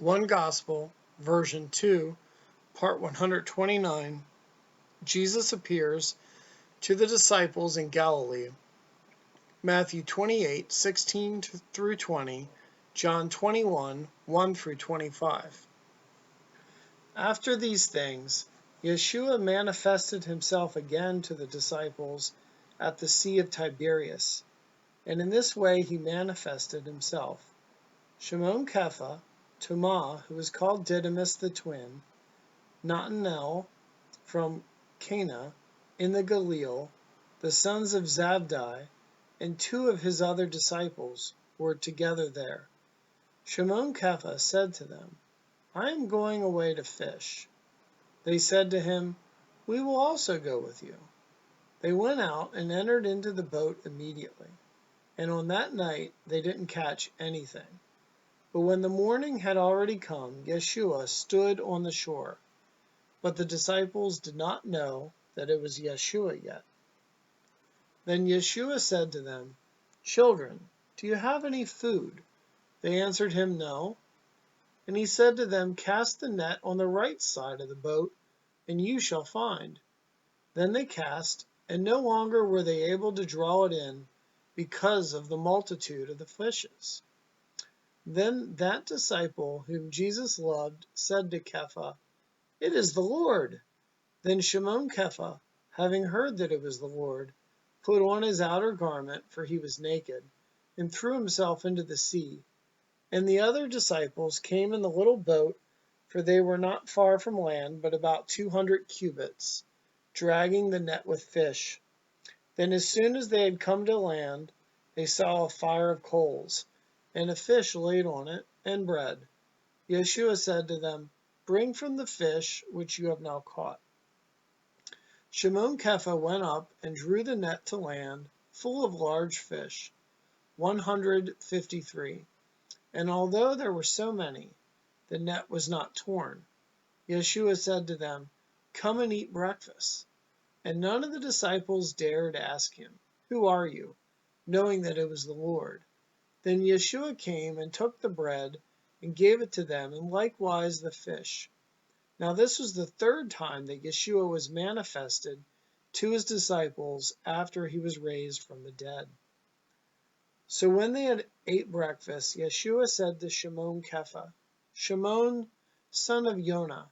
One Gospel, version 2, part 129. Jesus appears to the disciples in Galilee. Matthew 28:16 through 20, John 21, 1 through 25. After these things, Yeshua manifested himself again to the disciples at the Sea of Tiberias, and in this way he manifested himself. Shimon Kepha, Thomas, who was called Didymus the twin, Nathanael from Cana in the Galilee, the sons of Zabdi, and two of his other disciples were together there. Shimon Kepha said to them, "I am going away to fish." They said to him, "We will also go with you." They went out and entered into the boat immediately, and on that night they didn't catch anything. But when the morning had already come, Yeshua stood on the shore. But the disciples did not know that it was Yeshua yet. Then Yeshua said to them, "Children, do you have any food?" They answered him, "No." And he said to them, "Cast the net on the right side of the boat, and you shall find." Then they cast, and no longer were they able to draw it in because of the multitude of the fishes. Then that disciple whom Jesus loved said to Kepha, "It is the Lord." Then Shimon Kepha, having heard that it was the Lord, put on his outer garment, for he was naked, and threw himself into the sea. And the other disciples came in the little boat, for they were not far from land, but about 200 cubits, dragging the net with fish. Then as soon as they had come to land, they saw a fire of coals, and a fish laid on it, and bread. Yeshua said to them, "Bring from the fish which you have now caught." Shimon Kepha went up and drew the net to land, full of large fish, 153. And although there were so many, the net was not torn. Yeshua said to them, "Come and eat breakfast." And none of the disciples dared ask him, "Who are you?" knowing that it was the Lord. Then Yeshua came and took the bread and gave it to them, and likewise the fish. Now this was the third time that Yeshua was manifested to his disciples after he was raised from the dead. So when they had ate breakfast, Yeshua said to Shimon Kepha, "Shimon, son of Yonah,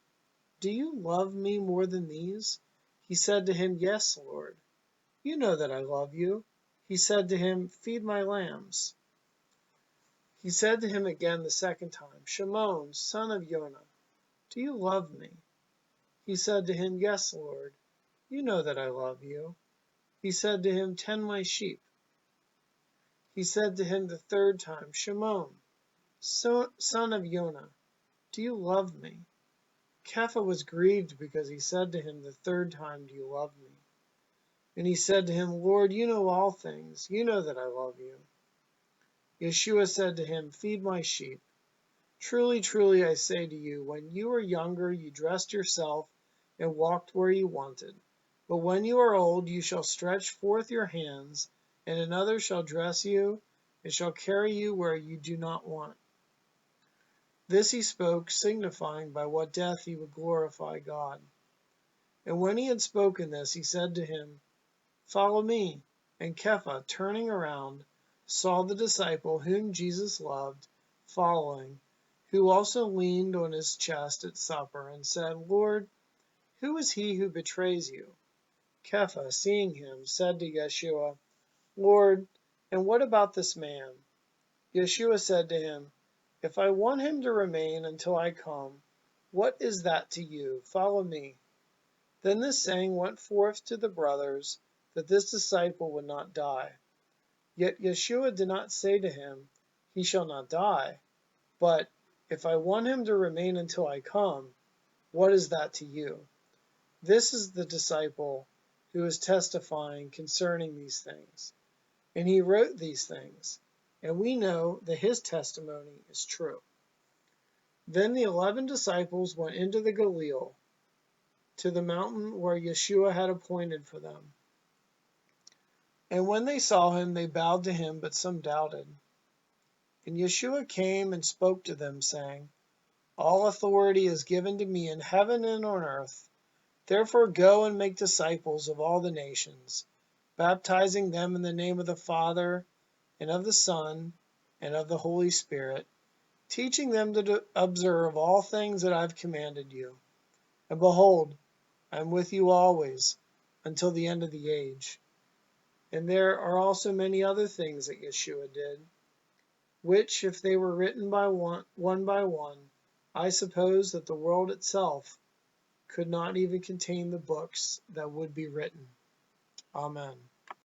do you love me more than these?" He said to him, "Yes, Lord. You know that I love you." He said to him, "Feed my lambs." He said to him again the second time, "Shimon, son of Yonah, do you love me?" He said to him, "Yes, Lord. You know that I love you." He said to him, "Tend my sheep." He said to him the third time, "Shimon, son of Yonah, do you love me?" Kepha was grieved because he said to him the third time, "Do you love me?" And he said to him, "Lord, you know all things. You know that I love you." Yeshua said to him, "Feed my sheep. Truly, truly, I say to you, when you were younger, you dressed yourself and walked where you wanted. But when you are old, you shall stretch forth your hands, and another shall dress you and shall carry you where you do not want." This he spoke, signifying by what death he would glorify God. And when he had spoken this, he said to him, "Follow me." And Kepha, turning around, saw the disciple whom Jesus loved following, who also leaned on his chest at supper, and said, "Lord, who is he who betrays you?" Kepha, seeing him, said to Yeshua, "Lord, and what about this man?" Yeshua said to him, "If I want him to remain until I come, what is that to you? Follow me." Then this saying went forth to the brothers, that this disciple would not die. Yet Yeshua did not say to him, "He shall not die," but, "If I want him to remain until I come, what is that to you?" This is the disciple who is testifying concerning these things. And he wrote these things, and we know that his testimony is true. Then the 11 disciples went into the Galilee, to the mountain where Yeshua had appointed for them. And when they saw him, they bowed to him, but some doubted. And Yeshua came and spoke to them, saying, All authority is given to me in heaven and on earth. Therefore go and make disciples of all the nations, baptizing them in the name of the Father, and of the Son, and of the Holy Spirit, teaching them to observe all things that I have commanded you. And behold, I am with you always, until the end of the age. And there are also many other things that Yeshua did, which, if they were written by one, I suppose that the world itself could not even contain the books that would be written. Amen.